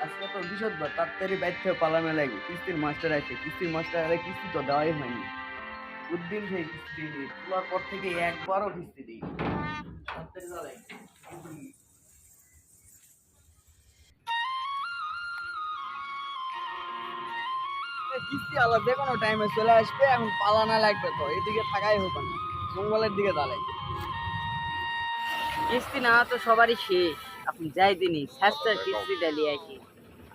আজকে তো বৃহস্পতিবার, তাড়াতাড়ি বাইর থেকে পালানো লাগে। কিস্তির মাস্টার আছে, কিস্তির মাস্টার আরে কিস্তি তো দেওয়াই হয়নি। উদ্দিন থেকে কিস্তি তোলার পর থেকে একবারও কিস্তি দিই। তাড়াতাড়ি যাওয়া লাগে। কিস্তি আলা যে কোনো টাইমে চলে আসবে, এখন পালানো লাগবে তো, এদিকে থাকাই হবে না, জঙ্গলের দিকে দাঁড়াই। কিস্তি না তো সবারই শেষ। আপনি যাই দিনই স্যাঁচটার কিস্তিটা নিয়ে আসি।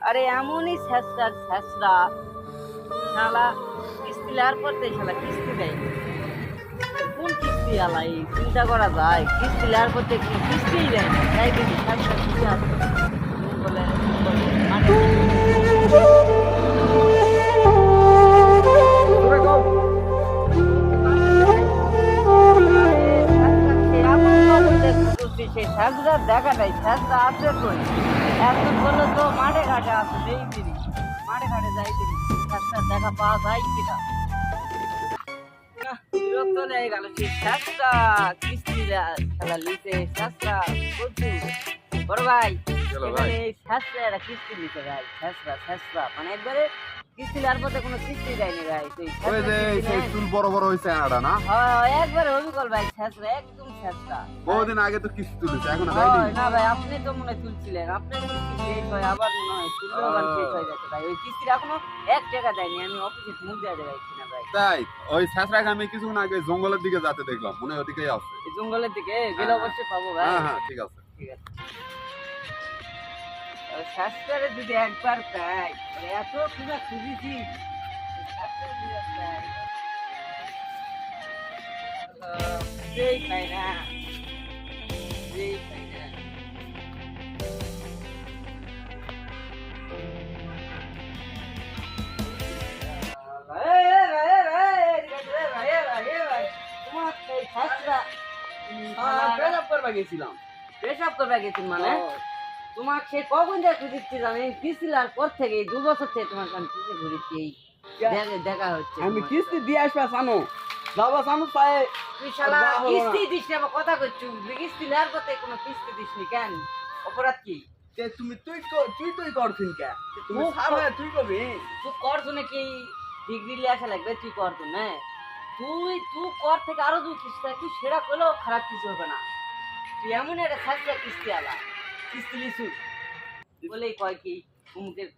আরে এমনই স্যাঁচটার স্যাঁচরা শালা কিস্তি নেওয়ার পর তো শালা কিস্তি দেয় না। কোন কিস্তি আলাই চিন্তা করা যায়? কিস্তি নেওয়ার পর থেকে কোনো কিস্তিই দেয় না। যাই দিনই স্যাঁচটার কিস্তি আসবে বলে দেখা নাই স্যাঁচটা আছে কই? এখন বললো তো মাঠে ঘাটে আছে, এই দিনই মাঠে ঘাটে যাই দিনই স্যাঁচটার দেখা পাওয়া যায় কিনা। বিরক্ত লেগে গেল সেই স্যাঁচটা কিস্তি খেলা লিতে স্যাঁচটা প্রচুর। বড় ভাই এখানে এই স্যাঁচটা একটা কিস্তি নিতে ভাই, স্যাঁচটা স্যাঁচটা মানে একবারে কিস্তি নেওয়ার পথে কোনো কিস্তি দেয়নি ভাই। ওই যে সেই চুল বড় বড় হইছে আড়া না? হ্যাঁ একবারে অবিকল ভাই, স্যাঁচটা একদম স্যাঁচটা। বহুদিন আগে তো কিস্তি তুলেছে, এখন দেয়নি। না ভাই আপনি তো মনে হয় তুলছিলেন, আপনার কিস্তি শেষ হয় আবার মনে হয় তুললেও আবার শেষ হয়ে যাচ্ছে ভাই। ওই কিস্তির এখনো 1 টাকা দেয়নি, আমি অফিসে মুখ দেওয়া যাচ্ছি না ভাই। তাই ওই শেষরাকে আমি কিছুক্ষণ আগে জঙ্গলের দিকে যেতে দেখলাম, মনে হয় ওদিকেই আছে। এই জঙ্গলের দিকে গেলে অবশ্যই পাবো ভাই। হ্যাঁ হ্যাঁ ঠিক আছে। ঠিক আছে শাস্ত্রে যদি একবার পাই মানে এত খুঁজা খুঁজেছি শাস্ত্রে যদি পাই যেই পাই না যেই পাই না। তোমার এই শাস্ত্রা পেশাব করবা গেছিলাম। পেশাব করবে গেছেন মানে তোমাকে সে কখন দেখতে দিচ্ছি জানি কিস্তিলার পর থেকে 2 বছর থেকে তোমার কাছে কিস্তি ঘুরেছি এই দেখা হচ্ছে। আমি কিস্তি দিয়ে আসবা জানো, যাবা জানো তাই। তুই শালা কিস্তি দিস না, আমার কথা কইছু কিস্তি নেওয়ার পথে কোনো কিস্তি দিসনি কেন? অপরাধ কি? তুই করছিস কে? তুমি সারা তুই করবি। তুই কর শুনে কি ডিগ্রি লিয়ে আসা লাগবে? তুই কর তো না, তুই কর থেকে আরো দূর কিস্তি তুই সেরা করলেও খারাপ কিছু হবে না। তুই এমন একটা ছাত্র কিস্তি আলা কিস্তি লিসু বলেই কয় কি অমুকের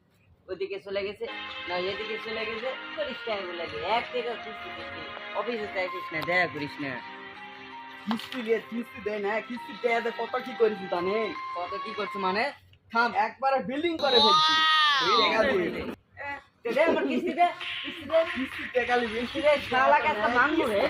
ওইদিকে চলে গেছে না এদিকে চলে গেছে করিস না বলে এক থেকে কিস্তি কিস্তি অফিসে চাইছিস না দেখা করিস না। কিস্তি দেয় না, কিস্তি দেয় কত কি করেছি জানে? কত কি করছো মানে? থাম, একবারে বিল্ডিং করে ফেলছি। দে আমার কিস্তি দে, কিস্তি দে, কিস্তি টেকালি কিস্তি দে, শালাকে একটা মানবো রে।